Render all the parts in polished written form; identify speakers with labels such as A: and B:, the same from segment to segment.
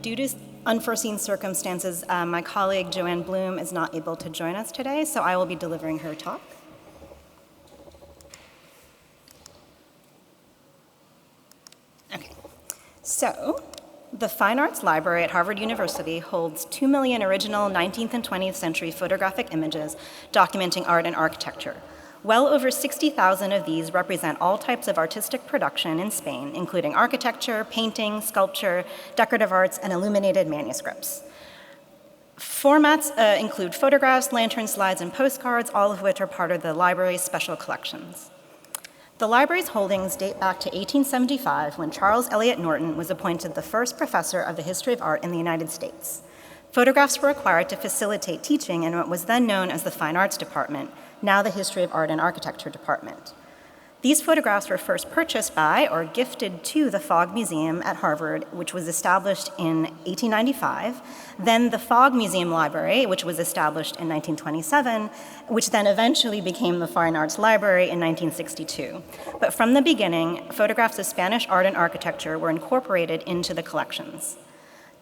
A: Due to unforeseen circumstances, my colleague Joanne Bloom is not able to join us today, so I will be delivering her talk. Okay, so the Fine Arts Library at Harvard University holds 2 million original 19th and 20th century photographic images documenting art and architecture. Well over 60,000 of these represent all types of artistic production in Spain, including architecture, painting, sculpture, decorative arts, and illuminated manuscripts. Formats include photographs, lantern slides, and postcards, all of which are part of the library's special collections. The library's holdings date back to 1875, when Charles Eliot Norton was appointed the first professor of the history of art in the United States. Photographs were acquired to facilitate teaching in what was then known as the Fine Arts Department, now the History of Art and Architecture Department. These photographs were first purchased by or gifted to the Fogg Museum at Harvard, which was established in 1895, then the Fogg Museum Library, which was established in 1927, which then eventually became the Fine Arts Library in 1962. But from the beginning, photographs of Spanish art and architecture were incorporated into the collections.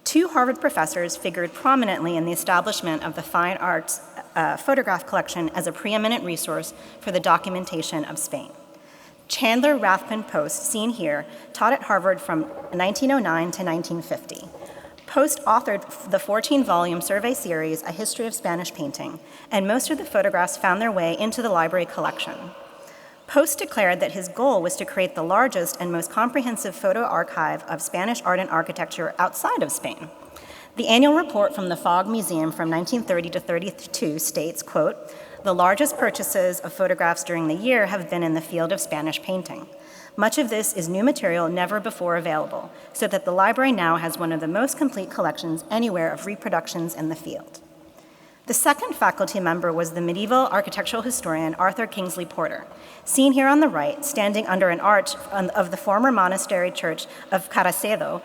A: Two Harvard professors figured prominently in the establishment of the Fine Arts photograph collection as a preeminent resource for the documentation of Spain. Chandler Rathbun Post, seen here, taught at Harvard from 1909 to 1950. Post authored the 14-volume survey series, A History of Spanish Painting, and most of the photographs found their way into the library collection. Post declared that his goal was to create the largest and most comprehensive photo archive of Spanish art and architecture outside of Spain. The annual report from the Fogg Museum from 1930 to 32 states, quote, "The largest purchases of photographs during the year have been in the field of Spanish painting. Much of this is new material never before available, so that the library now has one of the most complete collections anywhere of reproductions in the field." The second faculty member was the medieval architectural historian Arthur Kingsley Porter, seen here on the right, standing under an arch of the former monastery church of Carracedo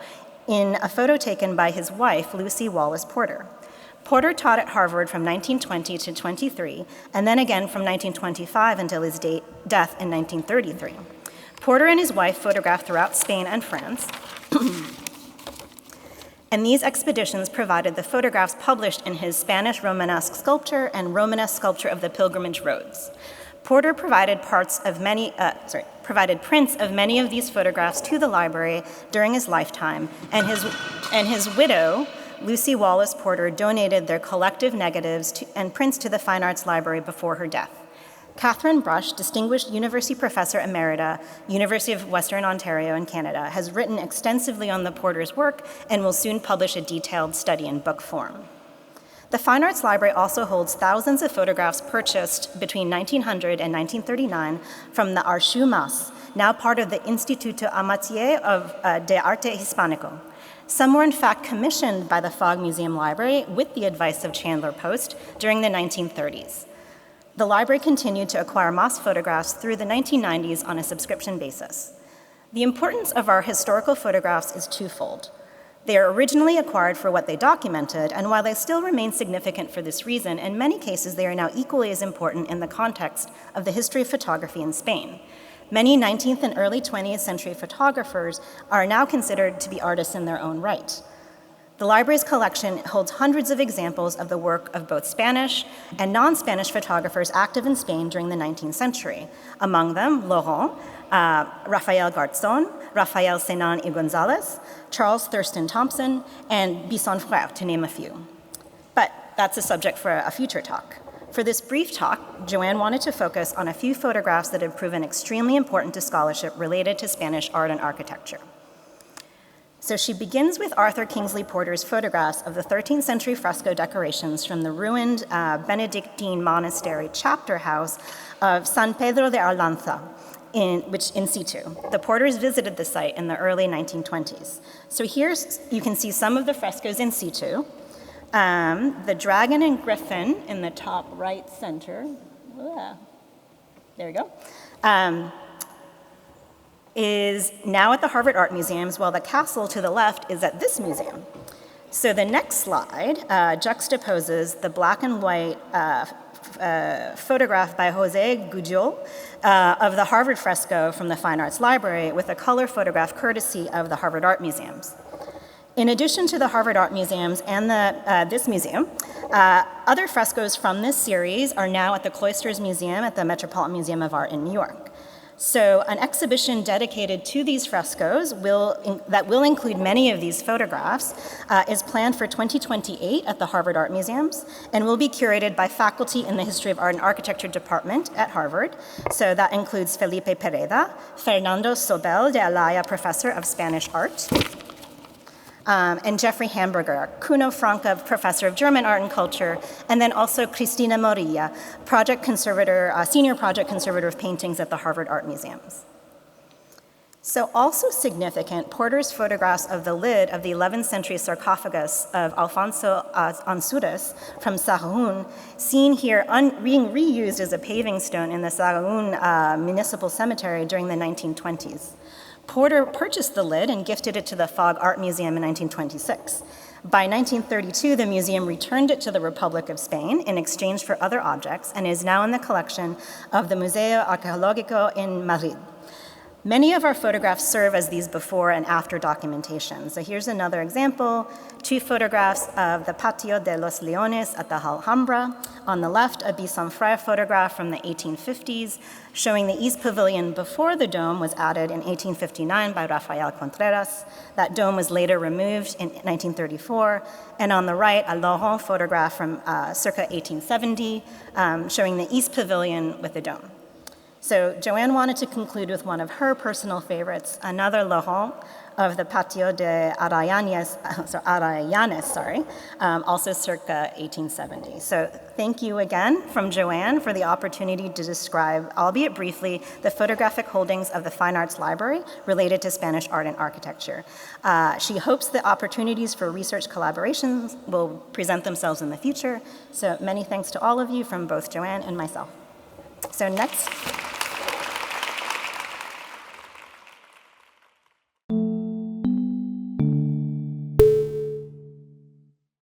A: in a photo taken by his wife, Lucy Wallace Porter. Porter taught at Harvard from 1920 to 23, and then again from 1925 until his death in 1933. Porter and his wife photographed throughout Spain and France, and these expeditions provided the photographs published in his Spanish Romanesque sculpture and Romanesque sculpture of the Pilgrimage Roads. Porter provided prints of many of these photographs to the library during his lifetime, and his widow, Lucy Wallace Porter, donated their collective negatives and prints to the Fine Arts Library before her death. Catherine Brush, Distinguished University Professor Emerita, University of Western Ontario in Canada, has written extensively on the Porter's work and will soon publish a detailed study in book form. The Fine Arts Library also holds thousands of photographs purchased between 1900 and 1939 from the Arxiu Mas, now part of the Instituto Amatier de Arte Hispánico. Some were in fact commissioned by the Fogg Museum Library with the advice of Chandler Post during the 1930s. The library continued to acquire Mas photographs through the 1990s on a subscription basis. The importance of our historical photographs is twofold. They are originally acquired for what they documented, and while they still remain significant for this reason, in many cases they are now equally as important in the context of the history of photography in Spain. Many 19th and early 20th century photographers are now considered to be artists in their own right. The library's collection holds hundreds of examples of the work of both Spanish and non-Spanish photographers active in Spain during the 19th century. Among them, Laurent, Rafael Garzón, Rafael Cenan y González, Charles Thurston Thompson, and Bisson Frère, to name a few. But that's a subject for a future talk. For this brief talk, Joanne wanted to focus on a few photographs that have proven extremely important to scholarship related to Spanish art and architecture. So she begins with Arthur Kingsley Porter's photographs of the 13th century fresco decorations from the ruined Benedictine monastery chapter house of San Pedro de Arlanza, in situ. The Porters visited the site in the early 1920s. So here you can see some of the frescoes in situ. The dragon and griffin in the top right center, there we go, is now at the Harvard Art Museums, while the castle to the left is at this museum. So the next slide juxtaposes the black and white photograph by Jose Gujol of the Harvard fresco from the Fine Arts Library with a color photograph courtesy of the Harvard Art Museums. In addition to the Harvard Art Museums and this museum, other frescoes from this series are now at the Cloisters Museum at the Metropolitan Museum of Art in New York. So an exhibition dedicated to these frescoes that will include many of these photographs is planned for 2028 at the Harvard Art Museums and will be curated by faculty in the History of Art and Architecture department at Harvard. So that includes Felipe Pereda, Fernando Sobel de Alaya Professor of Spanish Art, and Jeffrey Hamburger, Kuno Franke Professor of German Art and Culture, and then also Cristina Morilla, Senior Project Conservator of Paintings at the Harvard Art Museums. So also significant, Porter's photographs of the lid of the 11th century sarcophagus of Alfonso Ansúrez from Sahagún, seen here being reused as a paving stone in the Sahagún Municipal Cemetery during the 1920s. Porter purchased the lid and gifted it to the Fogg Art Museum in 1926. By 1932, the museum returned it to the Republic of Spain in exchange for other objects and is now in the collection of the Museo Arqueológico in Madrid. Many of our photographs serve as these before and after documentation. So here's another example, 2 photographs of the Patio de los Leones at the Alhambra. On the left, a Bisonfray photograph from the 1850s showing the East Pavilion before the dome was added in 1859 by Rafael Contreras. That dome was later removed in 1934. And on the right, a Laurent photograph from circa 1870 showing the East Pavilion with the dome. So Joanne wanted to conclude with one of her personal favorites, another Laurent of the Patio de Arayanes, also circa 1870. So thank you again from Joanne for the opportunity to describe, albeit briefly, the photographic holdings of the Fine Arts Library related to Spanish art and architecture. She hopes the opportunities for research collaborations will present themselves in the future. So many thanks to all of you from both Joanne and myself. So next.